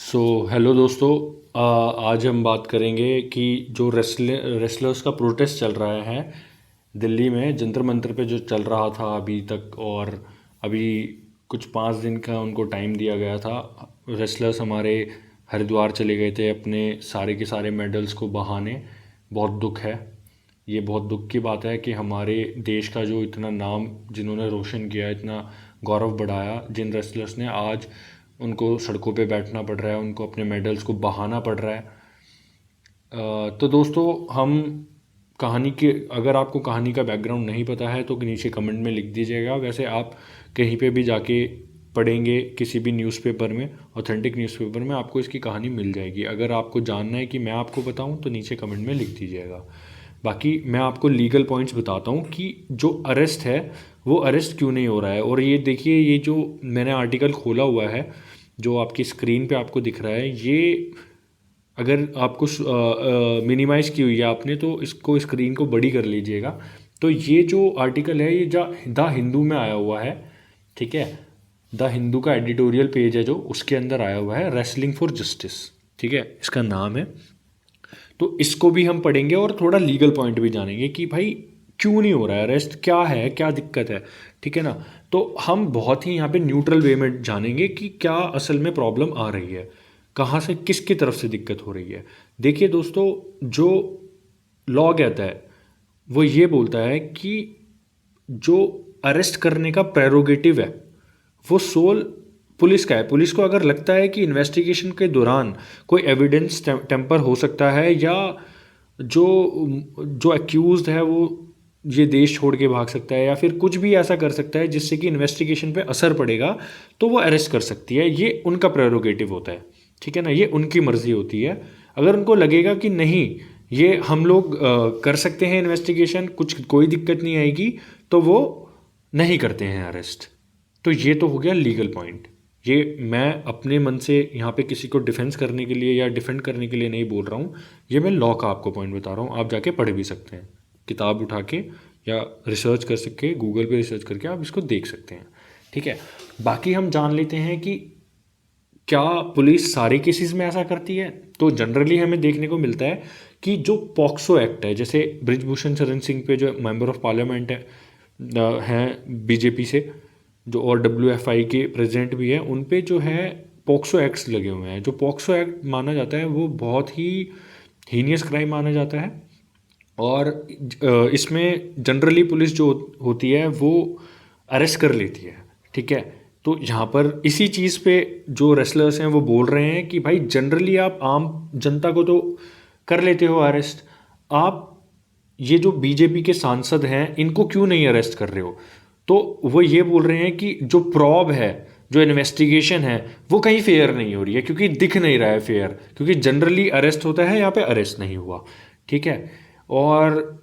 Hello दोस्तों। आज हम बात करेंगे कि जो रेसलर्स का प्रोटेस्ट चल रहा है दिल्ली में जंतर मंतर पे, जो चल रहा था अभी तक, और अभी कुछ 5 दिन का उनको टाइम दिया गया था। रेसलर्स हमारे हरिद्वार चले गए थे अपने सारे के सारे मेडल्स को बहाने। बहुत दुख है, ये बहुत दुख की बात है कि हमारे देश का जो इतना नाम जिन्होंने रोशन किया, इतना गौरव बढ़ाया, जिन रेसलर्स ने, आज उनको सड़कों पे बैठना पड़ रहा है, उनको अपने मेडल्स को बहाना पड़ रहा है। तो दोस्तों, हम कहानी के अगर आपको कहानी का बैकग्राउंड नहीं पता है तो नीचे कमेंट में लिख दीजिएगा। वैसे आप कहीं पे भी जाके पढ़ेंगे, किसी भी न्यूज़पेपर में, ऑथेंटिक न्यूज़पेपर में, आपको इसकी कहानी मिल जाएगी। अगर आपको जानना है कि मैं आपको बताऊं तो नीचे कमेंट में लिख दीजिएगा। बाकी मैं आपको लीगल पॉइंट्स बताता हूँ कि जो अरेस्ट है वो अरेस्ट क्यों नहीं हो रहा है। और ये देखिए, ये जो मैंने आर्टिकल खोला हुआ है, जो आपकी स्क्रीन पे आपको दिख रहा है, ये अगर आपको मिनिमाइज़ की हुई है आपने तो इसको, स्क्रीन को बड़ी कर लीजिएगा। तो ये जो आर्टिकल है, ये द हिंदू में आया हुआ है, ठीक है। द हिंदू का एडिटोरियल पेज है जो, उसके अंदर आया हुआ है रेसलिंग फॉर जस्टिस, ठीक है, इसका नाम है। तो इसको भी हम पढ़ेंगे और थोड़ा लीगल पॉइंट भी जानेंगे कि भाई क्यों नहीं हो रहा है अरेस्ट, क्या है, क्या दिक्कत है, ठीक है ना। तो हम बहुत ही यहाँ पे न्यूट्रल वे में जानेंगे कि क्या असल में प्रॉब्लम आ रही है, कहाँ से, किसकी तरफ से दिक्कत हो रही है। देखिए दोस्तों, जो लॉ कहता है वो ये बोलता है कि जो अरेस्ट करने का प्रेरोगेटिव है वो सोल पुलिस का है। पुलिस को अगर लगता है कि इन्वेस्टिगेशन के दौरान कोई एविडेंस टेम्पर हो सकता है, या जो जो एक्यूज्ड है वो ये देश छोड़ के भाग सकता है, या फिर कुछ भी ऐसा कर सकता है जिससे कि इन्वेस्टिगेशन पे असर पड़ेगा, तो वो अरेस्ट कर सकती है। ये उनका प्रेरोगेटिव होता है, ठीक है ना, ये उनकी मर्जी होती है। अगर उनको लगेगा कि नहीं, ये हम लोग कर सकते हैं इन्वेस्टिगेशन, कुछ कोई दिक्कत नहीं आएगी, तो वो नहीं करते हैं अरेस्ट। तो ये तो हो गया लीगल पॉइंट। ये मैं अपने मन से यहाँ पे किसी को डिफेंस करने के लिए या डिफेंड करने के लिए नहीं बोल रहा हूँ, ये मैं लॉ का आपको पॉइंट बता रहा हूँ। आप जाके पढ़ भी सकते हैं, किताब उठा के, या रिसर्च कर सके, गूगल पे रिसर्च करके आप इसको देख सकते हैं, ठीक है। बाकी हम जान लेते हैं कि क्या पुलिस सारे केसेस में ऐसा करती है। तो जनरली हमें देखने को मिलता है कि जो पॉक्सो एक्ट है, जैसे ब्रिजभूषण शरण सिंह पे जो मेंबर ऑफ पार्लियामेंट है, हैं बीजेपी से, जो और WFI के प्रेसिडेंट भी हैं, उन पे जो है पॉक्सो एक्ट्स लगे हुए हैं। जो पॉक्सो एक्ट माना जाता है वो बहुत ही हीनियस क्राइम माना जाता है। और इसमें जनरली पुलिस जो होती है वो अरेस्ट कर लेती है, ठीक है। तो यहाँ पर इसी चीज़ पे जो रेसलर्स हैं वो बोल रहे हैं कि भाई जनरली आप आम जनता को तो कर लेते हो अरेस्ट, आप ये जो बीजेपी के सांसद हैं इनको क्यों नहीं अरेस्ट कर रहे हो। तो वो ये बोल रहे हैं कि जो प्रॉब है, जो इन्वेस्टिगेशन है, वो कहीं फेयर नहीं हो रही है, क्योंकि दिख नहीं रहा है फेयर, क्योंकि जनरली अरेस्ट होता है, यहाँ पे अरेस्ट नहीं हुआ, ठीक है। और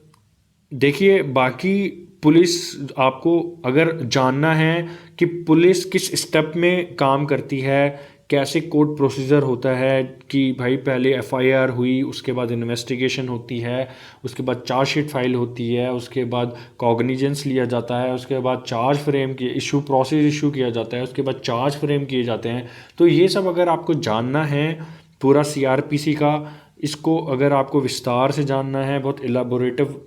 देखिए, बाकी पुलिस, आपको अगर जानना है कि पुलिस किस स्टेप में काम करती है, कैसे कोर्ट प्रोसीजर होता है, कि भाई पहले FIR हुई, उसके बाद इन्वेस्टिगेशन होती है, उसके बाद चार्जशीट फाइल होती है, उसके बाद कॉग्निजेंस लिया जाता है, उसके बाद चार्ज फ्रेम किए इशू प्रोसेस इशू किया जाता है, उसके बाद चार्ज फ्रेम किए जाते हैं। तो ये सब अगर आपको जानना है, पूरा CRPC का, इसको अगर आपको विस्तार से जानना है, बहुत इलाबोरेटिव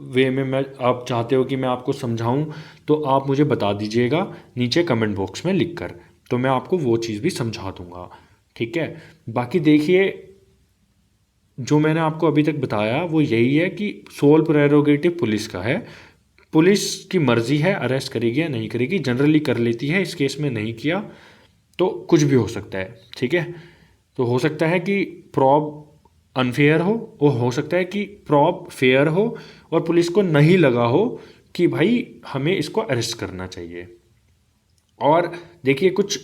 वे में मैं, आप चाहते हो कि मैं आपको समझाऊं, तो आप मुझे बता दीजिएगा नीचे कमेंट बॉक्स में लिखकर, तो मैं आपको वो चीज़ भी समझा दूंगा, ठीक है। बाकी देखिए, जो मैंने आपको अभी तक बताया वो यही है कि सोल प्रेरोगेटिव पुलिस का है। पुलिस की मर्जी है, अरेस्ट करेगी या नहीं करेगी, जनरली कर लेती है, इस केस में नहीं किया तो कुछ भी हो सकता है, ठीक है। तो हो सकता है कि प्रॉब अनफेयर हो, और हो सकता है कि प्रॉब फेयर हो, और पुलिस को नहीं लगा हो कि भाई हमें इसको अरेस्ट करना चाहिए। और देखिए, कुछ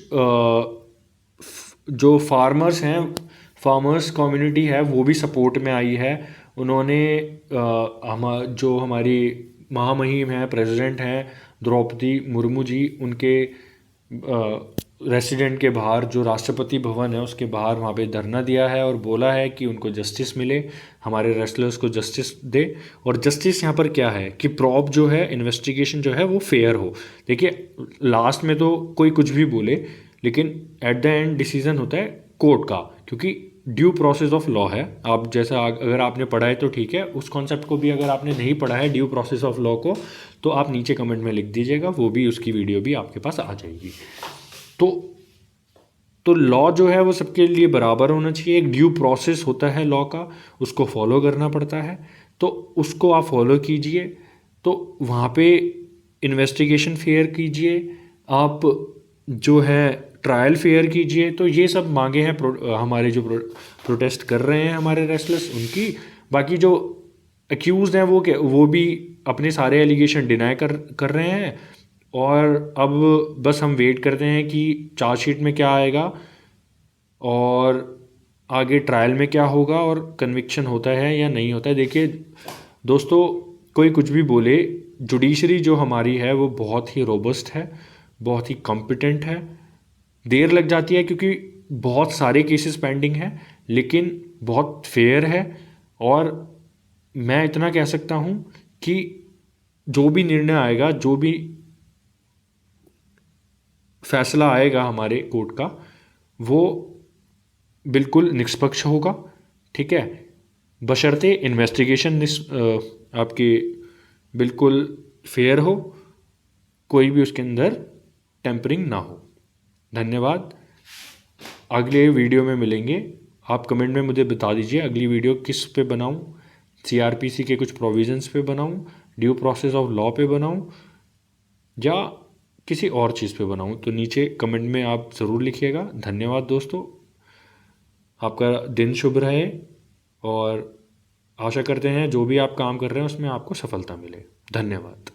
जो फार्मर्स हैं, फार्मर्स कम्युनिटी है, वो भी सपोर्ट में आई है। उन्होंने जो हमारी महामहिम है, प्रेसिडेंट हैं द्रौपदी मुर्मू जी, उनके रेसिडेंट के बाहर, जो राष्ट्रपति भवन है उसके बाहर, वहाँ पे धरना दिया है और बोला है कि उनको जस्टिस मिले, हमारे रेसलर्स को जस्टिस दे। और जस्टिस यहाँ पर क्या है कि प्रॉब जो है, इन्वेस्टिगेशन जो है वो फेयर हो। देखिए, लास्ट में तो कोई कुछ भी बोले, लेकिन एट द एंड डिसीजन होता है कोर्ट का, क्योंकि ड्यू प्रोसेस ऑफ लॉ है। आप जैसा अगर आपने पढ़ा है तो ठीक है, उस कॉन्सेप्ट को भी अगर आपने नहीं पढ़ा है ड्यू प्रोसेस ऑफ लॉ को, तो आप नीचे कमेंट में लिख दीजिएगा, वो भी उसकी वीडियो भी आपके पास आ जाएगी। तो लॉ जो है वो सबके लिए बराबर होना चाहिए। एक ड्यू प्रोसेस होता है लॉ का, उसको फॉलो करना पड़ता है, तो उसको आप फॉलो कीजिए। तो वहाँ पे इन्वेस्टिगेशन फेयर कीजिए, आप जो है ट्रायल फेयर कीजिए। तो ये सब मांगे हैं हमारे जो प्रोटेस्ट कर रहे हैं हमारे रेसलर्स उनकी। बाकी जो अक्यूज़ हैं वो भी अपने सारे एलिगेशन डिनाई कर रहे हैं। और अब बस हम वेट करते हैं कि चार्जशीट में क्या आएगा और आगे ट्रायल में क्या होगा और कन्विक्शन होता है या नहीं होता है। देखिए दोस्तों, कोई कुछ भी बोले, जुडिशरी जो हमारी है वो बहुत ही रोबस्ट है, बहुत ही कॉम्पिटेंट है। देर लग जाती है क्योंकि बहुत सारे केसेस पेंडिंग हैं, लेकिन बहुत फेयर है। और मैं इतना कह सकता हूँ कि जो भी निर्णय आएगा, जो भी फैसला आएगा हमारे कोर्ट का, वो बिल्कुल निष्पक्ष होगा, ठीक है, बशर्ते इन्वेस्टिगेशन आपकी बिल्कुल फेयर हो, कोई भी उसके अंदर टेम्परिंग ना हो। धन्यवाद। अगले वीडियो में मिलेंगे। आप कमेंट में मुझे बता दीजिए अगली वीडियो किस पे बनाऊं, सीआरपीसी के कुछ प्रोविजंस पे बनाऊं, ड्यू प्रोसेस ऑफ लॉ पे बनाऊं, या किसी और चीज़ पे बनाऊं। तो नीचे कमेंट में आप ज़रूर लिखिएगा। धन्यवाद दोस्तों, आपका दिन शुभ रहे और आशा करते हैं जो भी आप काम कर रहे हैं उसमें आपको सफलता मिले। धन्यवाद।